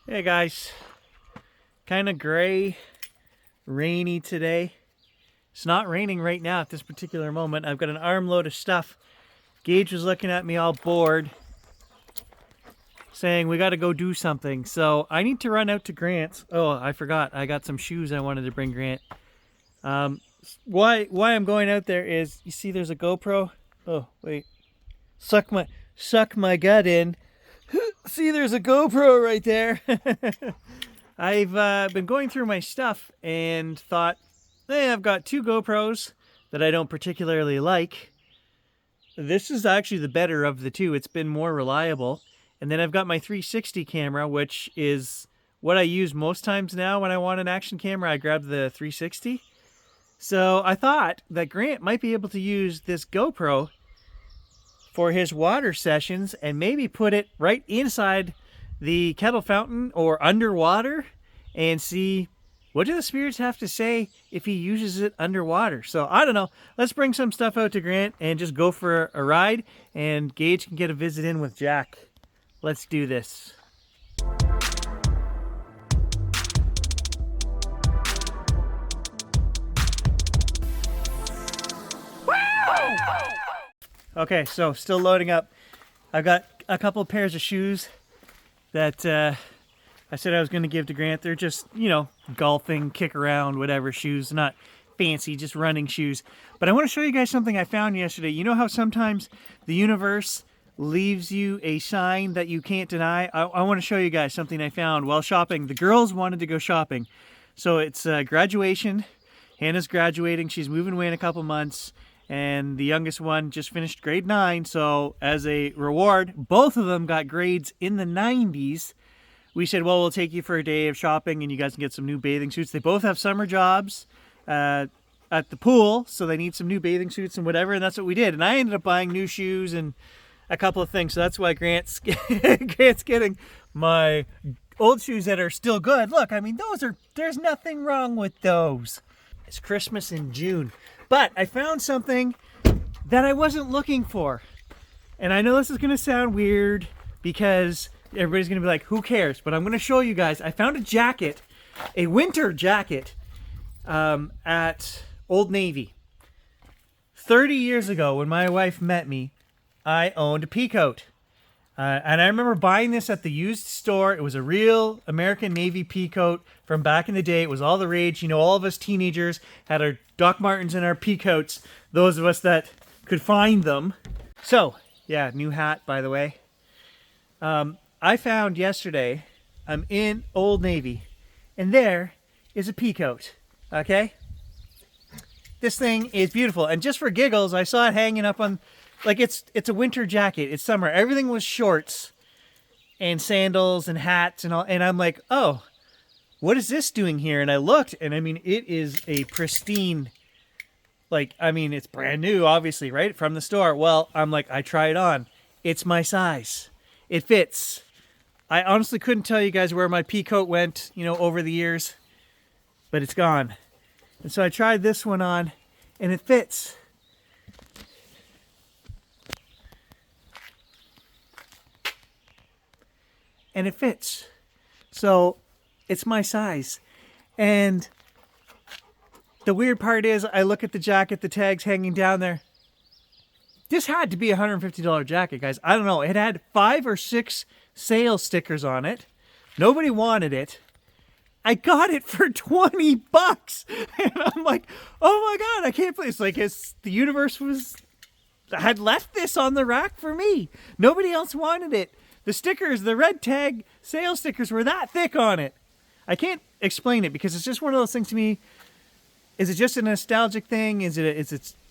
Hey guys, kind of gray, rainy today. It's not raining right now at this particular moment. I've got an armload of stuff. Gage was looking at me all bored, saying we got to go do something. So I need to run out to Grant's. Oh, I forgot. I got some shoes I wanted to bring Grant. Why I'm going out there is, you see there's a GoPro. Oh, wait. Suck my gut in. See, there's a GoPro right there. I've been going through my stuff and thought, hey, I've got two GoPros that I don't particularly like. This is actually the better of the two. It's been more reliable. And then I've got my 360 camera, which is what I use most times now when I want an action camera. I grab the 360. So I thought that Grant might be able to use this GoPro for his water sessions and maybe put it right inside the kettle fountain or underwater and see what do the spirits have to say if he uses it underwater. So I don't know. Let's bring some stuff out to Grant and just go for a ride, and Gage can get a visit in with Jack. Let's do this. Okay, so still loading up. I've got a couple of pairs of shoes that I said I was going to give to Grant. They're just, golfing, kick around, whatever shoes. Not fancy, just running shoes. But I want to show you guys something I found yesterday. You know how sometimes the universe leaves you a sign that you can't deny? I want to show you guys something I found while shopping. The girls wanted to go shopping. So it's graduation. Hannah's graduating. She's moving away in a couple months. And the youngest one just finished grade 9. So as a reward, both of them got grades in the 90s. We said, well, we'll take you for a day of shopping and you guys can get some new bathing suits. They both have summer jobs at the pool, so they need some new bathing suits and whatever, and that's what we did. And I ended up buying new shoes and a couple of things. So that's why Grant's getting my old shoes that are still good. Look, I mean, there's nothing wrong with those. It's Christmas in June. But I found something that I wasn't looking for. And I know this is going to sound weird because everybody's going to be like, who cares? But I'm going to show you guys. I found a jacket, a winter jacket at Old Navy. 30 years ago, when my wife met me, I owned a peacoat. And I remember buying this at the used store. It was a real American Navy peacoat from back in the day. It was all the rage. All of us teenagers had our Doc Martens and our peacoats. Those of us that could find them. So, yeah, new hat, by the way. I found yesterday, I'm in Old Navy, and there is a peacoat, okay? This thing is beautiful. And just for giggles, I saw it hanging up on... Like, it's a winter jacket. It's summer. Everything was shorts and sandals and hats and all. And I'm like, oh, what is this doing here? And I looked, and I mean, it is a pristine, it's brand new, obviously, right? From the store. Well, I'm like, I try it on. It's my size. It fits. I honestly couldn't tell you guys where my peacoat went, over the years. But it's gone. And so I tried this one on, and it fits. And it fits. So it's my size. And the weird part is I look at the jacket, the tags hanging down there. This had to be a $150 jacket, guys. I don't know. It had 5 or 6 sale stickers on it. Nobody wanted it. I got it for $20. And I'm like, oh my God, I can't believe the universe had left this on the rack for me. Nobody else wanted it. The stickers, the red tag sale stickers were that thick on it. I can't explain it because it's just one of those things to me. Is it just a nostalgic thing? It's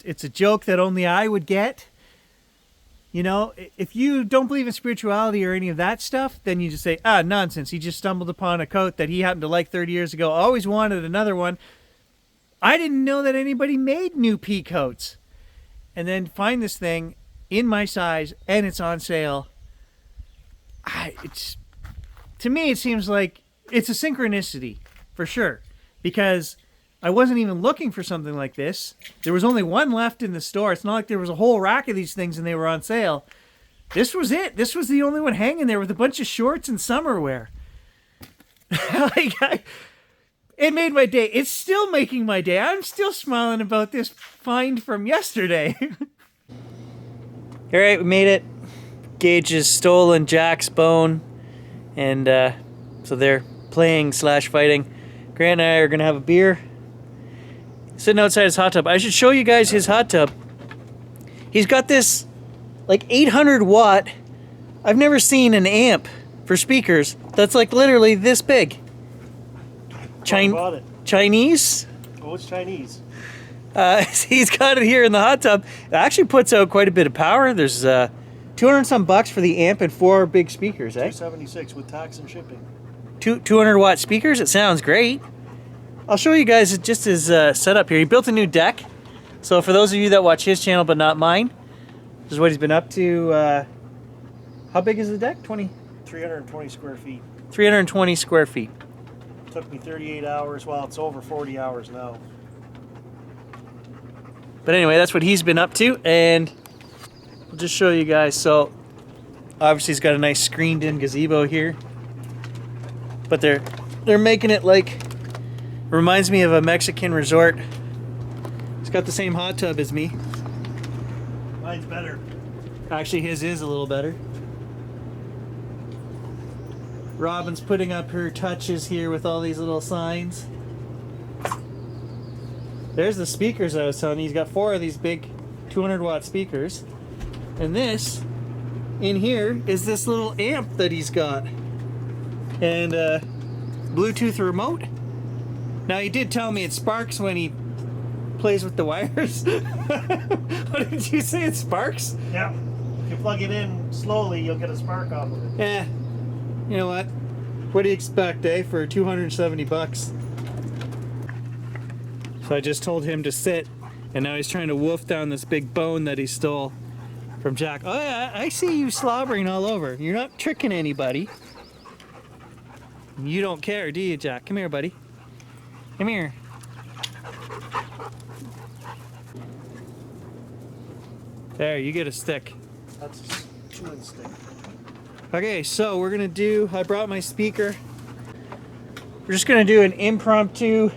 a joke that only I would get? If you don't believe in spirituality or any of that stuff, then you just say, nonsense. He just stumbled upon a coat that he happened to like 30 years ago. Always wanted another one. I didn't know that anybody made new peacoats. And then find this thing in my size and it's on sale. To me, it seems like it's a synchronicity for sure, because I wasn't even looking for something like this. There was only one left in the store. It's not like there was a whole rack of these things and they were on sale. This was it. This was the only one hanging there with a bunch of shorts and summer wear. It made my day. It's still making my day. I'm still smiling about this find from yesterday. All right, we made it. Gage has stolen Jack's bone, and so they're playing/fighting. Grant and I are gonna have a beer. Sitting outside his hot tub. I should show you guys his hot tub. He's got this like 800 watt. I've never seen an amp for speakers that's like literally this big. Chinese? Oh, it's Chinese. He's got it here in the hot tub. It actually puts out quite a bit of power. There's 200 some bucks for the amp and 4 big speakers, eh? $276 with tax and shipping. 200 watt speakers. It sounds great. I'll show you guys just his setup here. He built a new deck. So for those of you that watch his channel but not mine, this is what he's been up to. How big is the deck? 320 square feet. 320 square feet. Took me 38 hours. Well, it's over 40 hours now. But anyway, that's what he's been up to, and I'll just show you guys. So obviously he's got a nice screened-in gazebo here, but they're making it like, reminds me of a Mexican resort. It's got the same hot tub as me. Mine's better. Actually, his is a little better. Robin's putting up her touches here with all these little signs. There's the speakers I was telling you. He's got 4 of these big 200 watt speakers. And this, in here, is this little amp that he's got. And Bluetooth remote. Now he did tell me it sparks when he plays with the wires. What did you say? It sparks? Yeah. If you plug it in slowly, you'll get a spark off of it. Yeah. You know what? What do you expect, eh? For 270 bucks. So I just told him to sit, and now he's trying to wolf down this big bone that he stole from Jack. Oh yeah, I see you slobbering all over. You're not tricking anybody. You don't care, do you, Jack? Come here, buddy. Come here. There, you get a stick. That's a chewing stick. Okay, so we're gonna do, I brought my speaker. We're just gonna do an impromptu,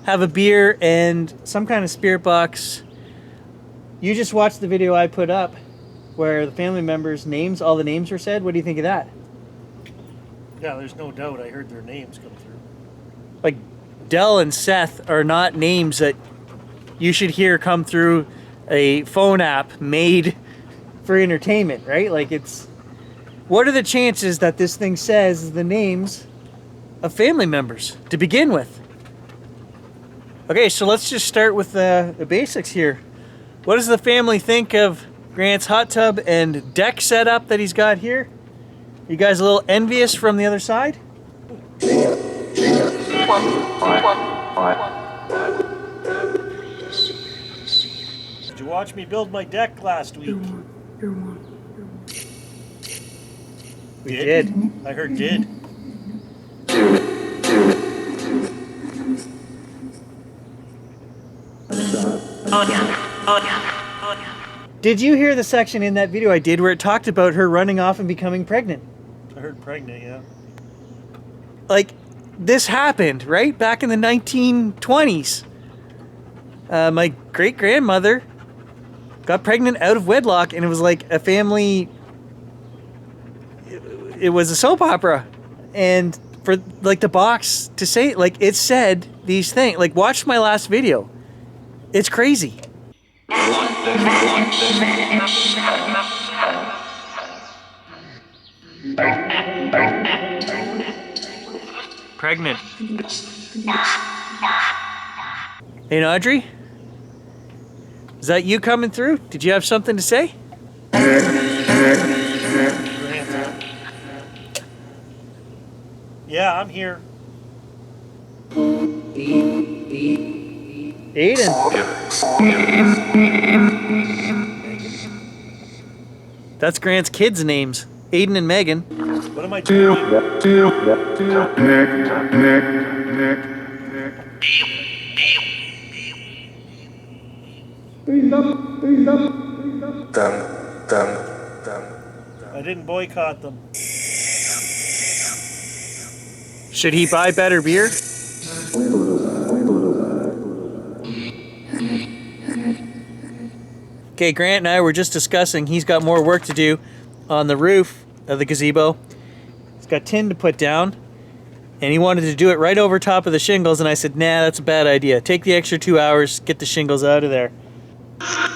have a beer and some kind of spirit box. You just watched the video I put up where the family members' names, all the names were said. What do you think of that? Yeah, there's no doubt. I heard their names come through. Like, Dell and Seth are not names that you should hear come through a phone app made for entertainment, right? Like, it's, what are the chances that this thing says the names of family members to begin with? Okay, so let's just start with the basics here. What does the family think of Grant's hot tub and deck setup that he's got here? You guys a little envious from the other side? Did you watch me build my deck last week? We did. I heard did. Did you hear the section in that video I did where it talked about her running off and becoming pregnant? I heard pregnant, yeah. Like, this happened, right? Back in the 1920s. My great-grandmother got pregnant out of wedlock, and it was like a family... It was a soap opera. And for, like, the box to say, like, it said these things. Like, watch my last video. It's crazy. Pregnant. Hey, Audrey? Is that you coming through? Did you have something to say? Yeah, I'm here. Aiden. That's Grant's kids' names. Aiden and Megan. What am I doing? I didn't boycott them. Should he buy better beer? Okay, Grant and I were just discussing he's got more work to do on the roof of the gazebo. He's got tin to put down, and he wanted to do it right over top of the shingles, and I said, nah, that's a bad idea. Take the extra 2 hours, get the shingles out of there. Ah,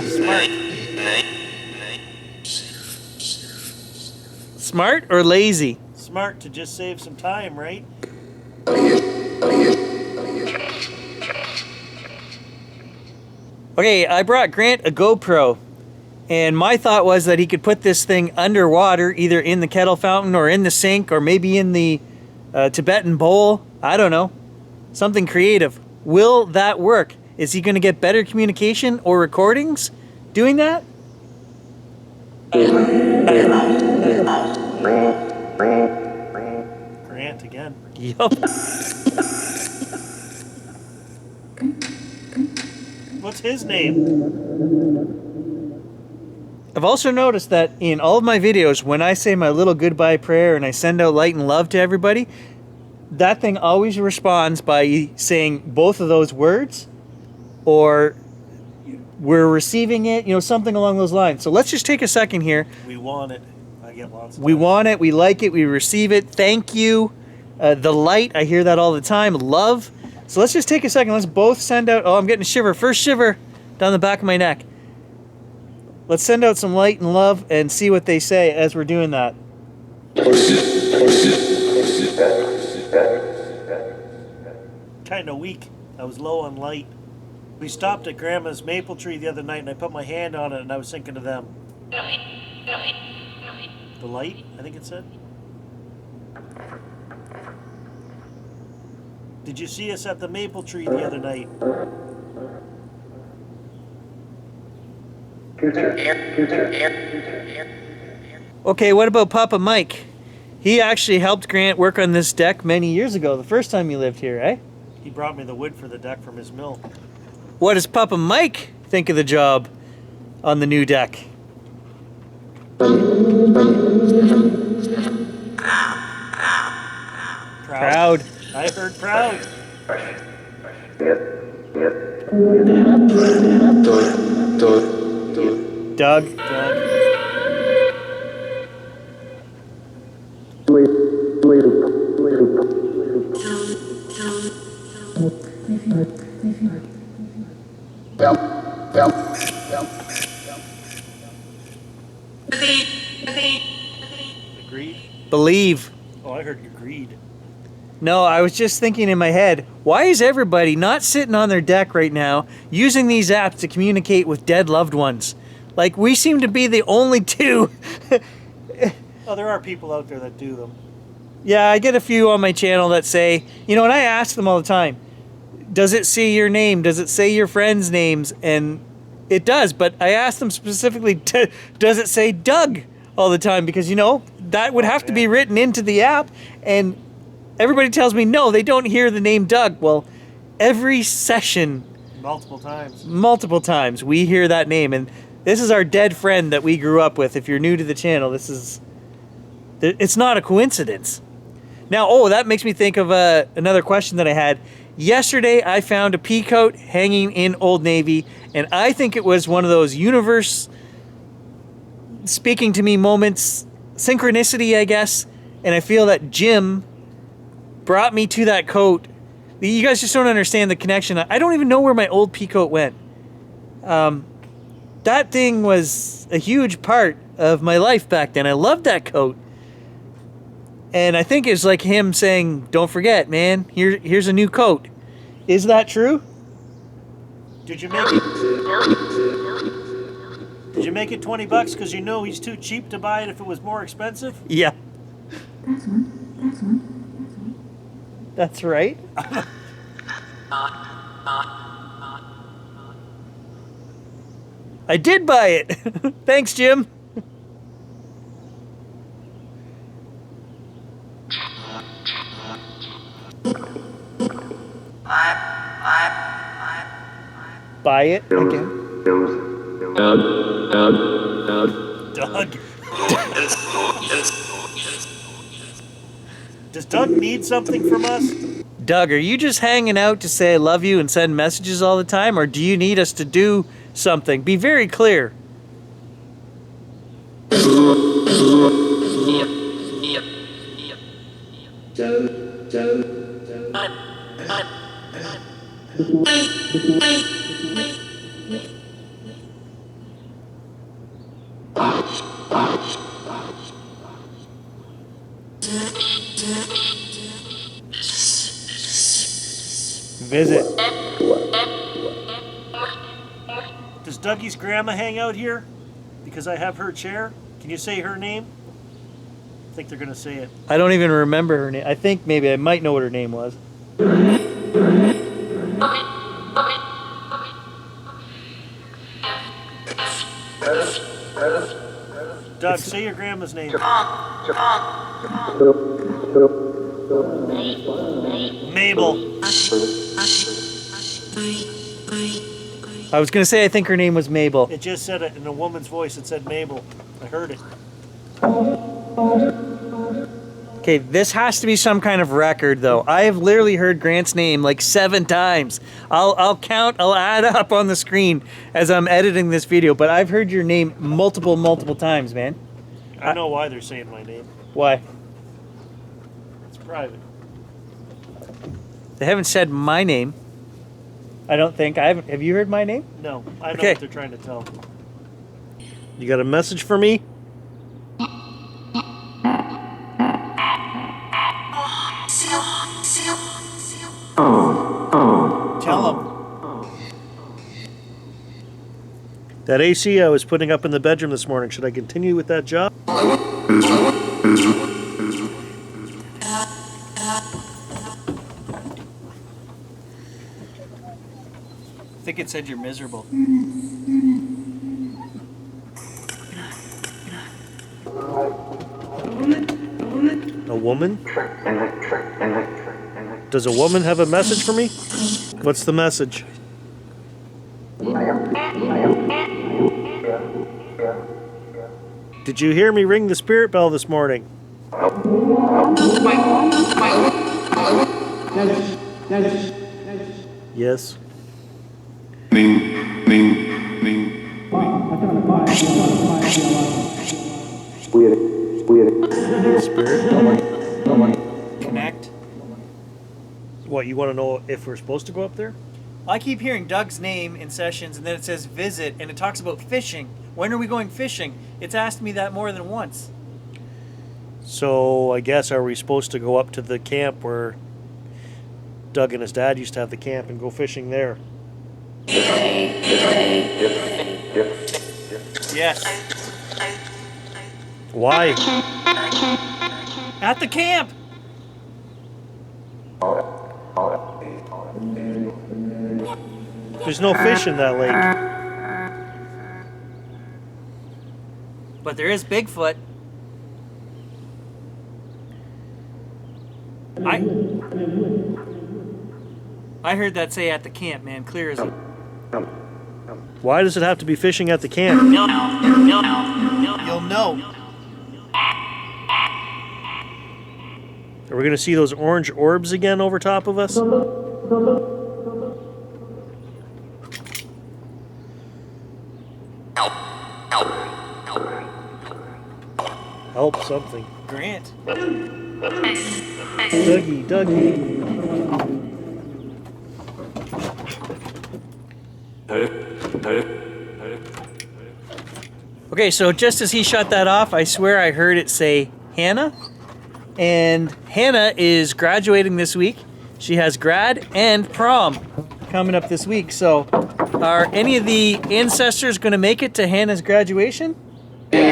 smart. Smart or lazy? Smart to just save some time, right? Okay, I brought Grant a GoPro, and my thought was that he could put this thing underwater, either in the kettle fountain or in the sink or maybe in the Tibetan bowl. I don't know. Something creative. Will that work? Is he going to get better communication or recordings doing that? Grant again. Yup. What's his name? I've also noticed that in all of my videos, when I say my little goodbye prayer and I send out light and love to everybody, that thing always responds by saying both of those words, or we're receiving it, something along those lines. So let's just take a second here. We want it. I get lots of We want it, we like it, we receive it. Thank you. The light, I hear that all the time. Love. So let's just take a second. Let's both send out, oh, I'm getting a shiver. First shiver down the back of my neck. Let's send out some light and love and see what they say as we're doing that. Kind of weak. I was low on light. We stopped at Grandma's maple tree the other night and I put my hand on it and I was thinking of them. The light, I think it said. Did you see us at the maple tree the other night? Okay, what about Papa Mike? He actually helped Grant work on this deck many years ago, the first time he lived here, eh? He brought me the wood for the deck from his mill. What does Papa Mike think of the job on the new deck? Proud. I heard proud. Doug. Agreed? Believe. Oh, I heard you agreed. No, I was just thinking in my head, why is everybody not sitting on their deck right now using these apps to communicate with dead loved ones? Like, we seem to be the only two. Oh, there are people out there that do them. Yeah, I get a few on my channel that say, and I ask them all the time, does it say your name? Does it say your friends' names? And it does, but I ask them specifically, does it say Doug all the time? Because, that would have to be written into the app, and everybody tells me, no, they don't hear the name Doug. Well, every session, Multiple times, we hear that name, and this is our dead friend that we grew up with. If you're new to the channel, it's not a coincidence. Now, that makes me think of another question that I had. Yesterday, I found a peacoat hanging in Old Navy, and I think it was one of those universe speaking to me moments, synchronicity, I guess, and I feel that Jim brought me to that coat. You guys just don't understand the connection. I don't even know where my old peacoat went. That thing was a huge part of my life back then. I loved that coat. And I think it's like him saying, don't forget, man, here's a new coat. Is that true? Did you make it $20 because you know he's too cheap to buy it if it was more expensive? Yeah. That's right. I did buy it. Thanks, Jim. Buy it again. Doug. Does Doug need something from us? Doug, are you just hanging out to say I love you and send messages all the time, or do you need us to do something? Be very clear. Visit. Does Dougie's grandma hang out here? Because I have her chair. Can you say her name? I think they're going to say it. I don't even remember her name. I think maybe I might know what her name was. Doug, say your grandma's name. Mabel. I was going to say I think her name was Mabel. It just said it in a woman's voice. It said Mabel. I heard it. Okay, this has to be some kind of record, though. I have literally heard Grant's name like 7 times. I'll count, I'll add up on the screen as I'm editing this video, but I've heard your name multiple times, man. I know why they're saying my name. Why? It's private. They haven't said my name. I don't think. I haven't. Have you heard my name? No, I know Okay. what they're trying to tell. You got a message for me? Tell him. That AC I was putting up in the bedroom this morning, should I continue with that job? I think it said you're miserable. A woman? Does a woman have a message for me? What's the message? Did you hear me ring the spirit bell this morning? Yes. Spirit? Connect. What, you want to know if we're supposed to go up there? I keep hearing Doug's name in sessions, and then it says visit, and it talks about fishing. When are we going fishing? It's asked me that more than once. So I guess are we supposed to go up to the camp where Doug and his dad used to have the camp and go fishing there? Yes. Why? At the camp! There's no fish in that lake. But there is Bigfoot. I heard that say at the camp, man. Clear as a... Why does it have to be fishing at the camp? You'll know. Are we going to see those orange orbs again over top of us? Help something. Grant. Dougie. Okay, so just as he shut that off, I swear I heard it say Hannah. And Hannah is graduating this week. She has grad and prom coming up this week. So are any of the ancestors going to make it to Hannah's graduation? What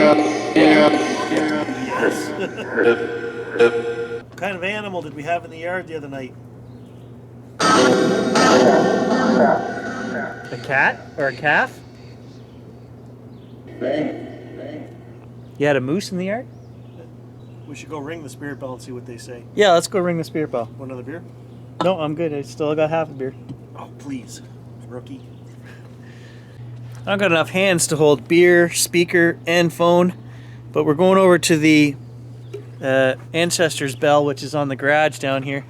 kind of animal did we have in the yard the other night? A cat or a calf? You had a moose in the yard? We should go ring the spirit bell and see what they say. Yeah, let's go ring the spirit bell. Want another beer? No, I'm good. I still got half a beer. Oh, please. Rookie. I don't got enough hands to hold beer, speaker, and phone, but we're going over to the ancestor's bell, which is on the garage down here.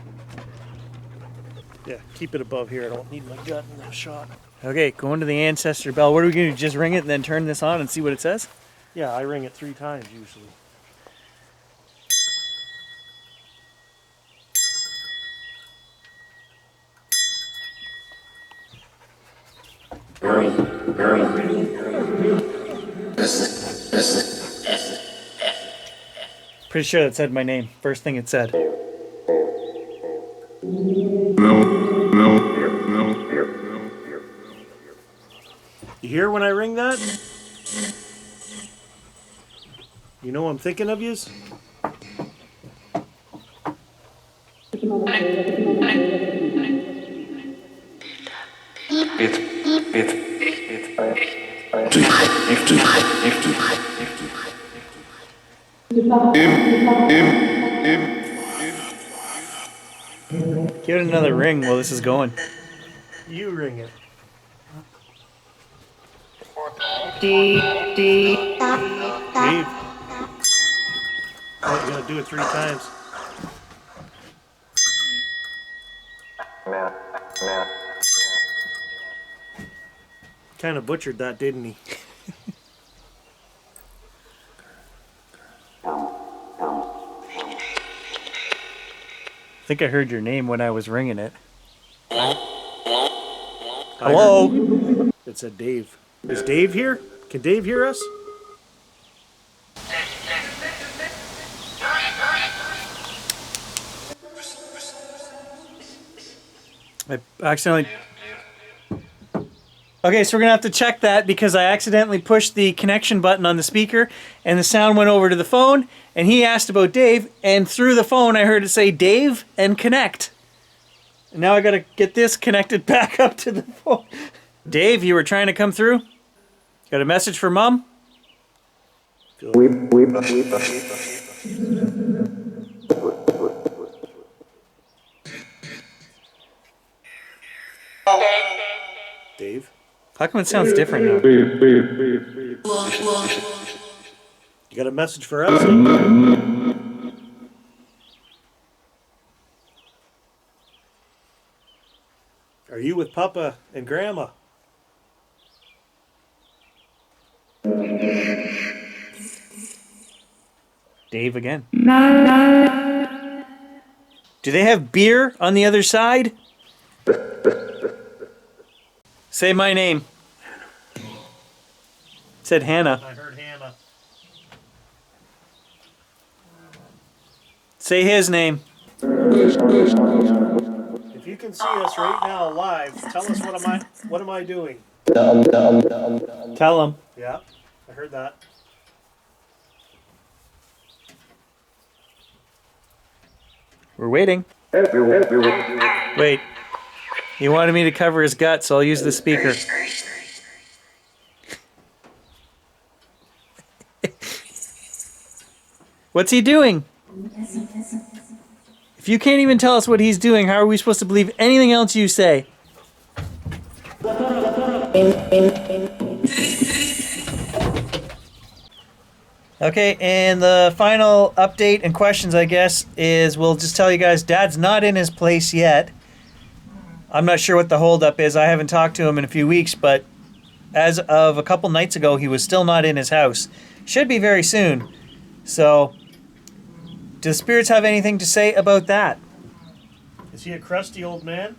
Yeah, keep it above here. I don't need my gut in that shot. Okay, going to the ancestor bell. What are we going to do? Just ring it and then turn this on and see what it says? Yeah, I ring it 3 times usually. Pretty sure that said my name. First thing it said. You hear when I ring that? You know I'm thinking of yous? Give it another ring while this is going. You ring it. Dave. Dave. Oh, you gotta do it 3 times. Kind of butchered that, didn't he? I think I heard your name when I was ringing it. Hello? It said Dave. Is Dave here? Can Dave hear us? I accidentally... Okay, so we're going to have to check that because I accidentally pushed the connection button on the speaker and the sound went over to the phone and he asked about Dave and through the phone I heard it say Dave and connect. And now I got to get this connected back up to the phone. Dave, you were trying to come through? Got a message for Mom? Dave? How come it sounds different now? You got a message for us? Are you with Papa and Grandma? Dave again. Do they have beer on the other side? Say my name. It said Hannah. I heard Hannah. Say his name. If you can see us right now live, tell us what am I doing? Tell him. Yeah, I heard that. We're waiting. Wait. He wanted me to cover his gut, so I'll use the speaker. What's he doing? If you can't even tell us what he's doing, how are we supposed to believe anything else you say? Okay, and the final update and questions, I guess, is we'll just tell you guys Dad's not in his place yet. I'm not sure what the holdup is. I haven't talked to him in a few weeks, but as of a couple nights ago, he was still not in his house. Should be very soon. So, do the spirits have anything to say about that? Is he a crusty old man?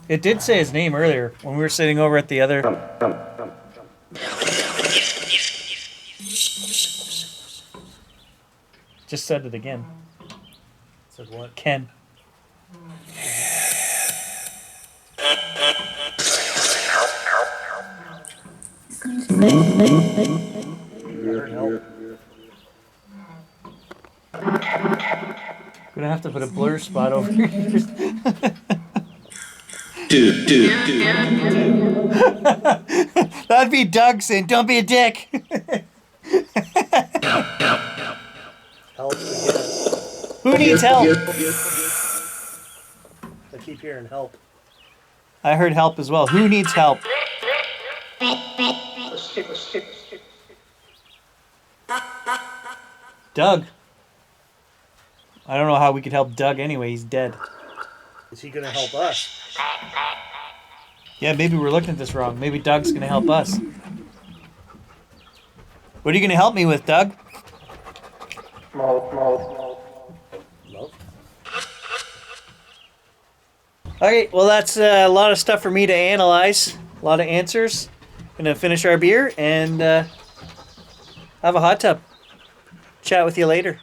It did say his name earlier when we were sitting over at the other... Just said it again. Said what? Ken. Gonna have to put a blur spot over here. That'd be Doug saying, "Don't be a dick." Help again. Who needs help? I keep hearing help. I heard help as well. Who needs help? Doug. I don't know how we could help Doug anyway. He's dead. Is he going to help us? Yeah, maybe we're looking at this wrong. Maybe Doug's going to help us. What are you going to help me with, Doug? Love. Okay, well, that's a lot of stuff for me to analyze. A lot of answers. Gonna finish our beer and have a hot tub. Chat with you later.